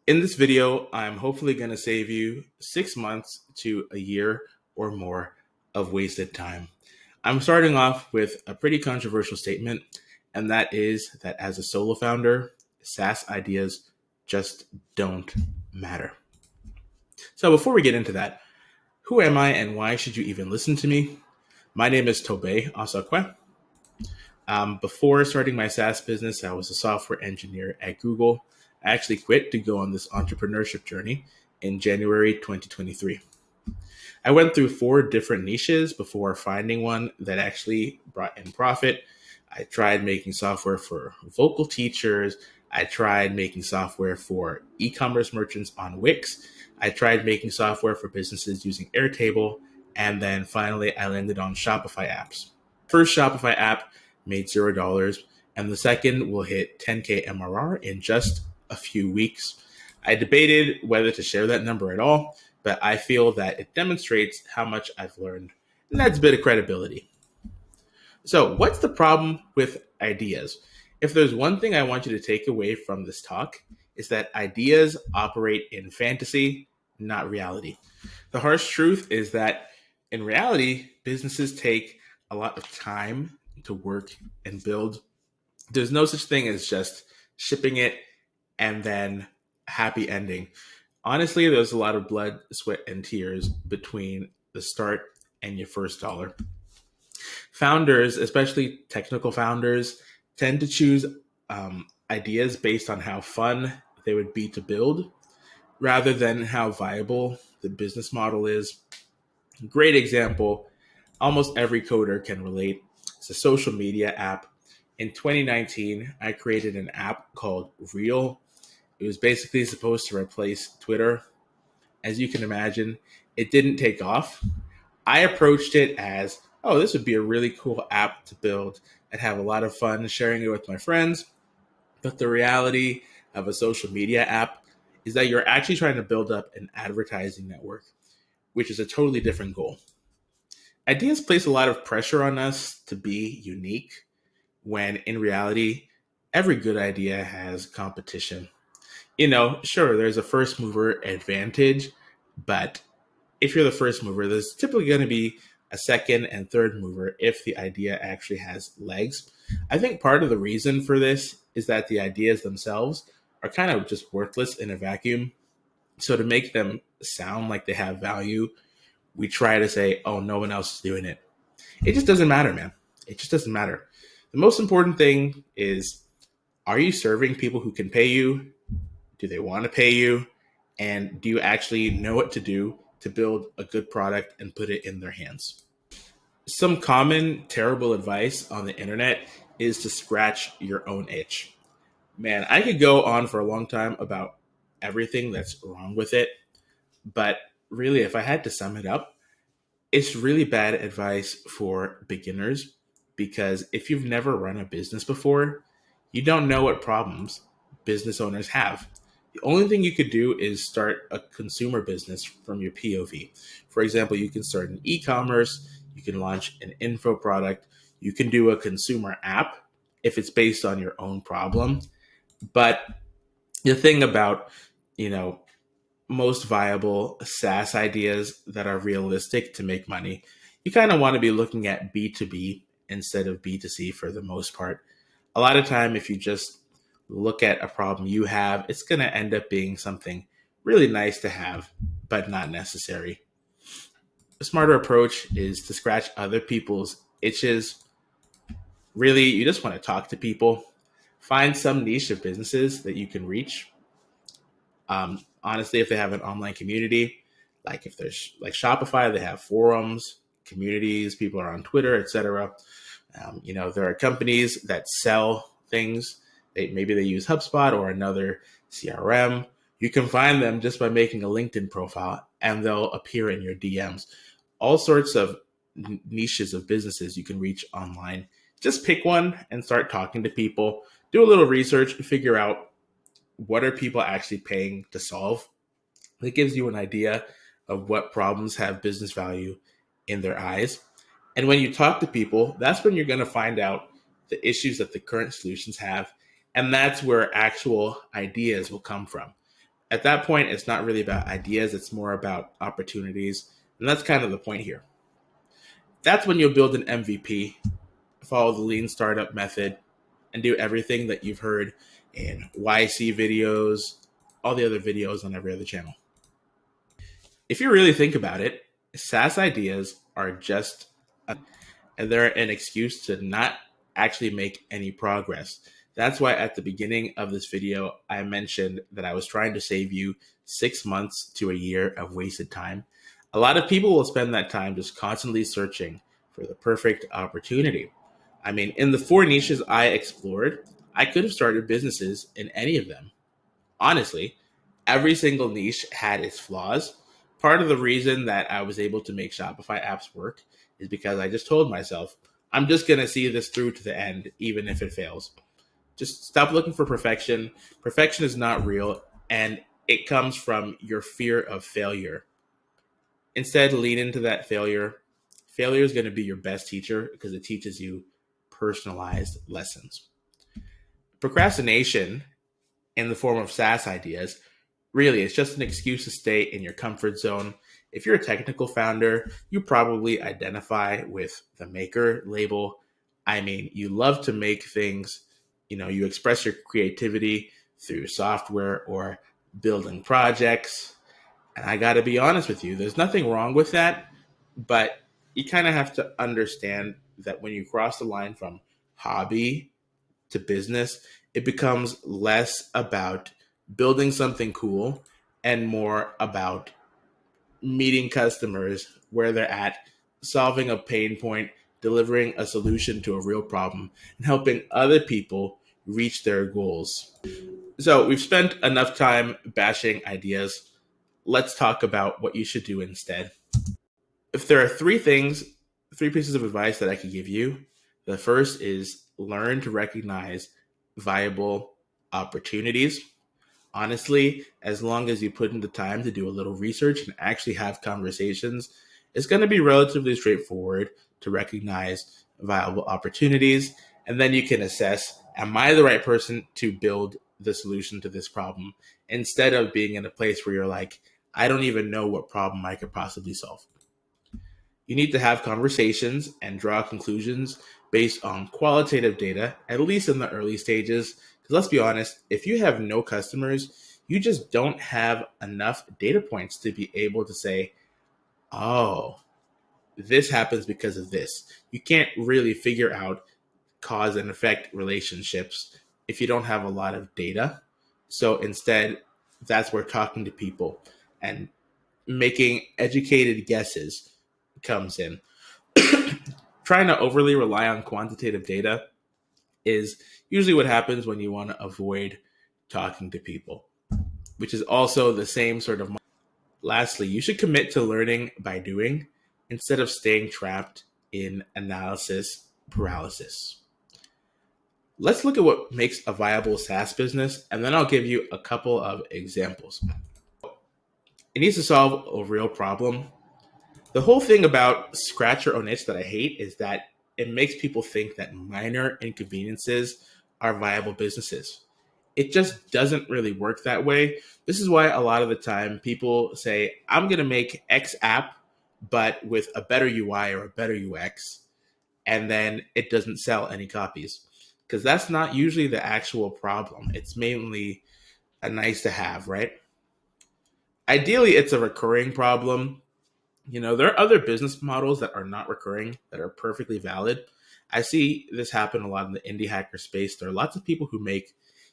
In this video, I'm hopefully going to save you 6 months to a year or more of wasted time. I'm starting off with a pretty controversial statement, and that is that as a solo founder, SaaS ideas just don't matter. So before we get into that, who am I and why should you even listen to me? My name is Tobey Asakwe. Before starting my SaaS business, I was a software engineer at Google. I actually quit to go on this entrepreneurship journey in January 2023. I went through 4 different niches before finding one that actually brought in profit. I tried making software for vocal teachers. I tried making software for e-commerce merchants on Wix. I tried making software for businesses using Airtable. And then finally, I landed on Shopify apps. First Shopify app made $0, and the second will hit 10K MRR in just a few weeks. I debated whether to share that number at all, but I feel that it demonstrates how much I've learned, and that's a bit of credibility. So what's the problem with ideas? If there's one thing I want you to take away from this talk, is that ideas operate in fantasy, not reality. The harsh truth is that in reality, businesses take a lot of time to work and build. There's no such thing as just shipping it and then happy ending. Honestly, there's a lot of blood, sweat, and tears between the start and your first dollar. Founders, especially technical founders, tend to choose ideas based on how fun they would be to build rather than how viable the business model is. Great example, almost every coder can relate. It's a social media app. In 2019, I created an app called Reel. It was basically supposed to replace Twitter. As you can imagine, it didn't take off. I approached it as, this would be a really cool app to build. I'd have a lot of fun sharing it with my friends. But the reality of a social media app is that you're actually trying to build up an advertising network, which is a totally different goal. Ideas place a lot of pressure on us to be unique, when in reality, every good idea has competition. Sure, there's a first mover advantage, but if you're the first mover, there's typically going to be a second and third mover if the idea actually has legs. I think part of the reason for this is that the ideas themselves are kind of just worthless in a vacuum. So to make them sound like they have value, we try to say, no one else is doing it. It just doesn't matter, man. It just doesn't matter. The most important thing is, are you serving people who can pay you? Do they want to pay you? And do you actually know what to do to build a good product and put it in their hands? Some common terrible advice on the internet is to scratch your own itch. Man, I could go on for a long time about everything that's wrong with it. But really, if I had to sum it up, it's really bad advice for beginners, because if you've never run a business before, you don't know what problems business owners have. The only thing you could do is start a consumer business from your POV. For example, you can start an e-commerce, you can launch an info product, you can do a consumer app if it's based on your own problem. But the thing about, most viable SaaS ideas that are realistic to make money, you kind of want to be looking at B2B instead of B2C for the most part. A lot of time, if you just look at a problem you have, it's going to end up being something really nice to have, but not necessary. A smarter approach is to scratch other people's itches. Really, you just want to talk to people. Find some niche of businesses that you can reach. Honestly, if they have an online community, like if there's like Shopify, they have forums, communities, people are on Twitter, etc. There are companies that sell things. Maybe they use HubSpot or another CRM. You can find them just by making a LinkedIn profile, and they'll appear in your DMs. All sorts of niches of businesses you can reach online. Just pick one and start talking to people. Do a little research and figure out, what are people actually paying to solve? That gives you an idea of what problems have business value in their eyes. And when you talk to people, that's when you're going to find out the issues that the current solutions have. And that's where actual ideas will come from. At that point, it's not really about ideas, it's more about opportunities. And that's kind of the point here. That's when you'll build an MVP, follow the lean startup method, and do everything that you've heard in YC videos, all the other videos on every other channel. If you really think about it, SaaS ideas are just and they're an excuse to not actually make any progress. That's why at the beginning of this video, I mentioned that I was trying to save you 6 months to a year of wasted time. A lot of people will spend that time just constantly searching for the perfect opportunity. I mean, in the 4 niches I explored, I could have started businesses in any of them. Honestly, every single niche had its flaws. Part of the reason that I was able to make Shopify apps work is because I just told myself, I'm just going to see this through to the end, even if it fails. Just stop looking for perfection. Perfection is not real, and it comes from your fear of failure. Instead, lean into that failure. Failure is going to be your best teacher because it teaches you personalized lessons. Procrastination in the form of SaaS ideas, really, it's just an excuse to stay in your comfort zone. If you're a technical founder, you probably identify with the maker label. I mean, you love to make things, you express your creativity through software or building projects. And I got to be honest with you, there's nothing wrong with that, but you kind of have to understand that when you cross the line from hobby to business, it becomes less about building something cool and more about meeting customers where they're at, solving a pain point, delivering a solution to a real problem, and helping other people reach their goals. So we've spent enough time bashing ideas. Let's talk about what you should do instead. If there are three pieces of advice that I could give you, the first is learn to recognize viable opportunities. Honestly, as long as you put in the time to do a little research and actually have conversations, it's going to be relatively straightforward to recognize viable opportunities. And then you can assess, am I the right person to build the solution to this problem? Instead of being in a place where you're like, I don't even know what problem I could possibly solve. You need to have conversations and draw conclusions based on qualitative data, at least in the early stages. Because let's be honest, if you have no customers, you just don't have enough data points to be able to say, oh, this happens because of this. You can't really figure out cause and effect relationships if you don't have a lot of data. So instead, that's where talking to people and making educated guesses comes in. Trying to overly rely on quantitative data is usually what happens when you want to avoid talking to people, which is also the same sort of. Lastly, you should commit to learning by doing instead of staying trapped in analysis paralysis. Let's look at what makes a viable SaaS business, and then I'll give you a couple of examples. It needs to solve a real problem. The whole thing about scratch your own itch that I hate is that it makes people think that minor inconveniences are viable businesses. It just doesn't really work that way. This is why a lot of the time people say, I'm going to make X app, but with a better UI or a better UX, and then it doesn't sell any copies. Because that's not usually the actual problem. It's mainly a nice to have, right? Ideally, it's a recurring problem. There are other business models that are not recurring that are perfectly valid. I see this happen a lot in the indie hacker space. There are lots of people who make,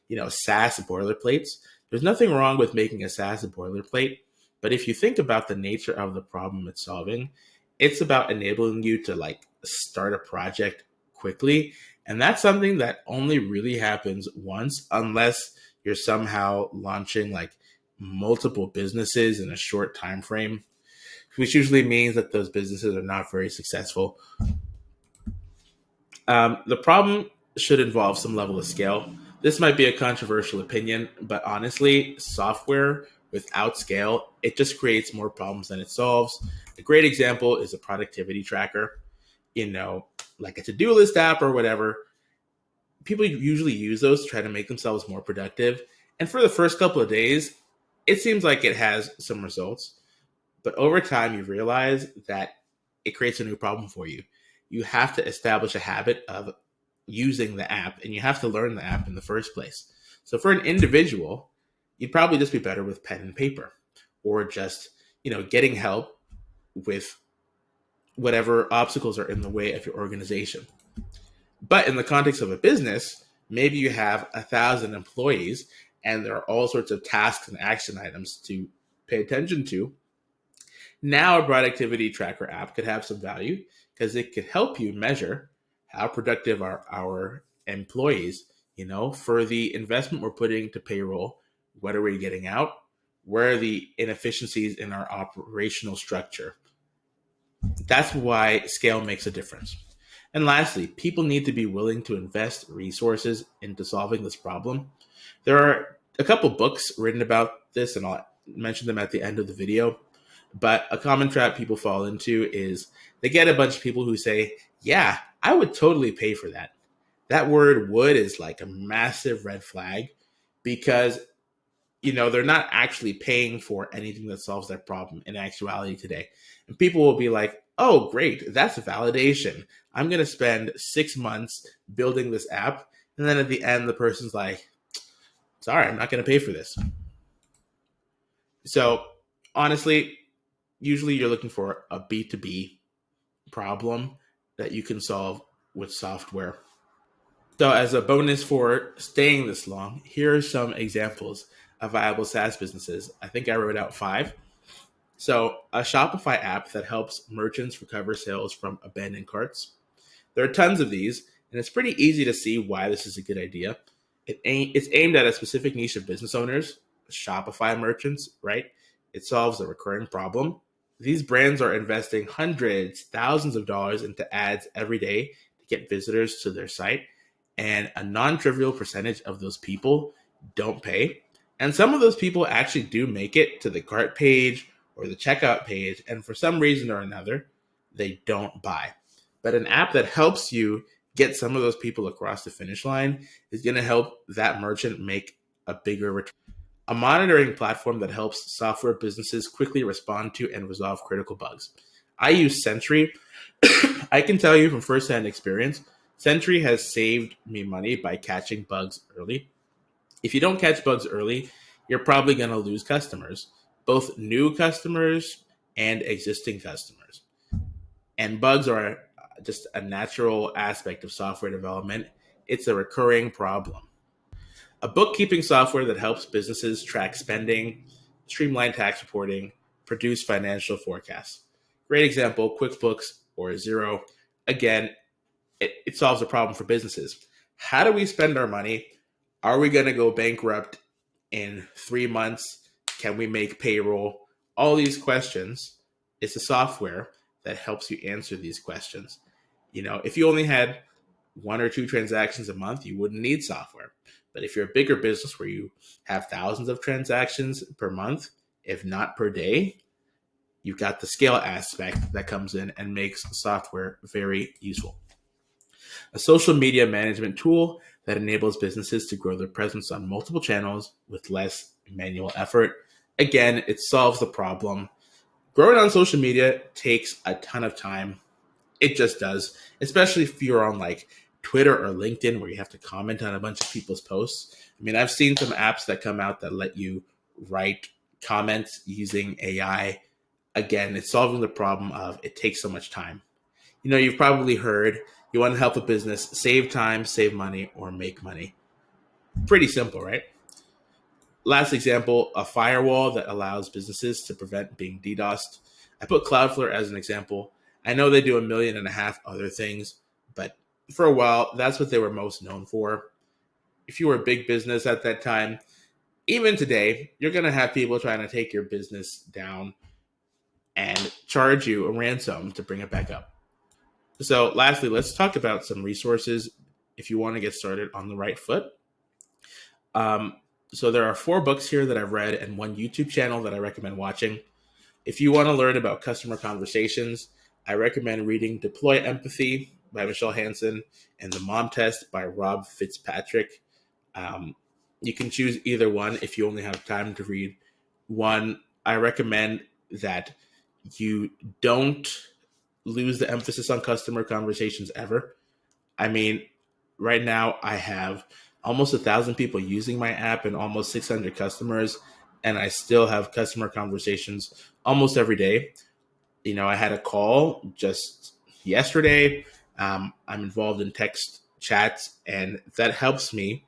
SaaS boilerplates. There's nothing wrong with making a SaaS boilerplate, but if you think about the nature of the problem it's solving, it's about enabling you to start a project quickly. And that's something that only really happens once, unless you're somehow launching multiple businesses in a short time frame, which usually means that those businesses are not very successful. The problem should involve some level of scale. This might be a controversial opinion, but honestly, software without scale, it just creates more problems than it solves. A great example is a productivity tracker, like a to-do list app or whatever. People usually use those to try to make themselves more productive. And for the first couple of days, it seems like it has some results, but over time you realize that it creates a new problem for you. You have to establish a habit of using the app, and you have to learn the app in the first place. So for an individual, you'd probably just be better with pen and paper, or just, getting help with whatever obstacles are in the way of your organization. But in the context of a business, maybe you have 1,000 employees and there are all sorts of tasks and action items to pay attention to. Now, a productivity tracker app could have some value because it could help you measure how productive are our employees. For the investment we're putting to payroll, what are we getting out? Where are the inefficiencies in our operational structure? That's why scale makes a difference. And lastly, people need to be willing to invest resources into solving this problem. There are a couple books written about this, and I'll mention them at the end of the video. But a common trap people fall into is they get a bunch of people who say, yeah, I would totally pay for that. That word would is like a massive red flag because, they're not actually paying for anything that solves their problem in actuality today. And people will be like, oh, great, that's a validation. I'm going to spend 6 months building this app. And then at the end, the person's like, sorry, I'm not going to pay for this. So honestly, usually you're looking for a B2B problem that you can solve with software. So as a bonus for staying this long, here are some examples of viable SaaS businesses. I think I wrote out 5. So a Shopify app that helps merchants recover sales from abandoned carts. There are tons of these, and it's pretty easy to see why this is a good idea. It's aimed at a specific niche of business owners, Shopify merchants, right? It solves a recurring problem. These brands are investing hundreds, thousands of dollars into ads every day to get visitors to their site, and a non-trivial percentage of those people don't pay. And some of those people actually do make it to the cart page or the checkout page, and for some reason or another, they don't buy. But an app that helps you get some of those people across the finish line is going to help that merchant make a bigger return. A monitoring platform that helps software businesses quickly respond to and resolve critical bugs. I use Sentry. I can tell you from firsthand experience, Sentry has saved me money by catching bugs early. If you don't catch bugs early, you're probably going to lose customers, both new customers and existing customers. And bugs are just a natural aspect of software development. It's a recurring problem. A bookkeeping software that helps businesses track spending, streamline tax reporting, produce financial forecasts. Great example, QuickBooks or Xero. Again, it solves a problem for businesses. How do we spend our money? Are we going to go bankrupt in 3 months? Can we make payroll? All these questions. It's a software that helps you answer these questions. If you only had 1 or 2 transactions a month, you wouldn't need software. But if you're a bigger business where you have thousands of transactions per month, if not per day, you've got the scale aspect that comes in and makes software very useful. A social media management tool that enables businesses to grow their presence on multiple channels with less manual effort. Again, it solves the problem. Growing on social media takes a ton of time. It just does, especially if you're on like Twitter or LinkedIn where you have to comment on a bunch of people's posts. I mean, I've seen some apps that come out that let you write comments using AI. Again, it's solving the problem of it takes so much time. You've probably heard you want to help a business save time, save money, or make money. Pretty simple, right? Last example, a firewall that allows businesses to prevent being DDoSed. I put Cloudflare as an example. I know they do 1.5 million other things, but for a while, that's what they were most known for. If you were a big business at that time, even today, you're going to have people trying to take your business down and charge you a ransom to bring it back up. So lastly, let's talk about some resources if you want to get started on the right foot. So there are 4 books here that I've read and 1 YouTube channel that I recommend watching. If you want to learn about customer conversations, I recommend reading Deploy Empathy by Michelle Hansen and The Mom Test by Rob Fitzpatrick. You can choose either one if you only have time to read One, I recommend that you don't lose the emphasis on customer conversations ever. I mean, right now I have almost 1,000 people using my app and almost 600 customers, and I still have customer conversations almost every day. I had a call just yesterday. I'm involved in text chats, and that helps me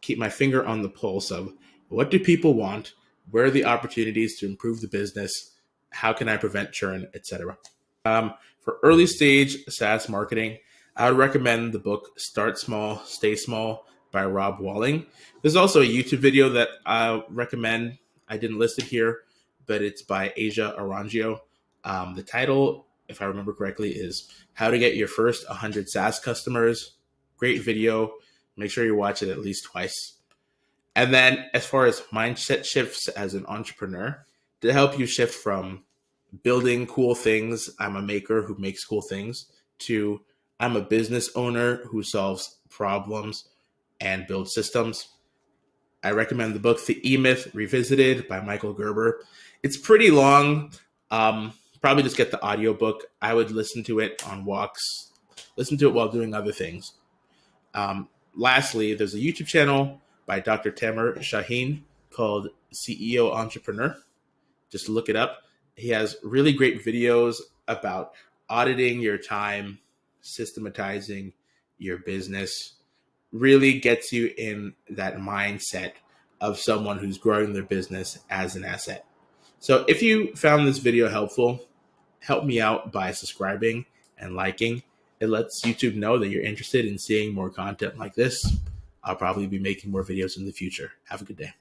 keep my finger on the pulse of what do people want, where are the opportunities to improve the business, how can I prevent churn, etc. For early stage SaaS marketing, I would recommend the book Start Small, Stay Small by Rob Walling. There's also a YouTube video that I recommend. I didn't list it here, but it's by Asia Arangio. The title, if I remember correctly, is How to Get Your First 100 SaaS Customers. Great video. Make sure you watch it at least twice. And then as far as mindset shifts as an entrepreneur, to help you shift from building cool things, I'm a maker who makes cool things, to I'm a business owner who solves problems and builds systems, I recommend the book The E-Myth Revisited by Michael Gerber. It's pretty long. Probably just get the audiobook. I would listen to it on walks, listen to it while doing other things. Lastly, there's a YouTube channel by Dr. Tamer Shaheen called CEO Entrepreneur. Just look it up. He has really great videos about auditing your time, systematizing your business, really gets you in that mindset of someone who's growing their business as an asset. So if you found this video helpful, help me out by subscribing and liking. It lets YouTube know that you're interested in seeing more content like this. I'll probably be making more videos in the future. Have a good day.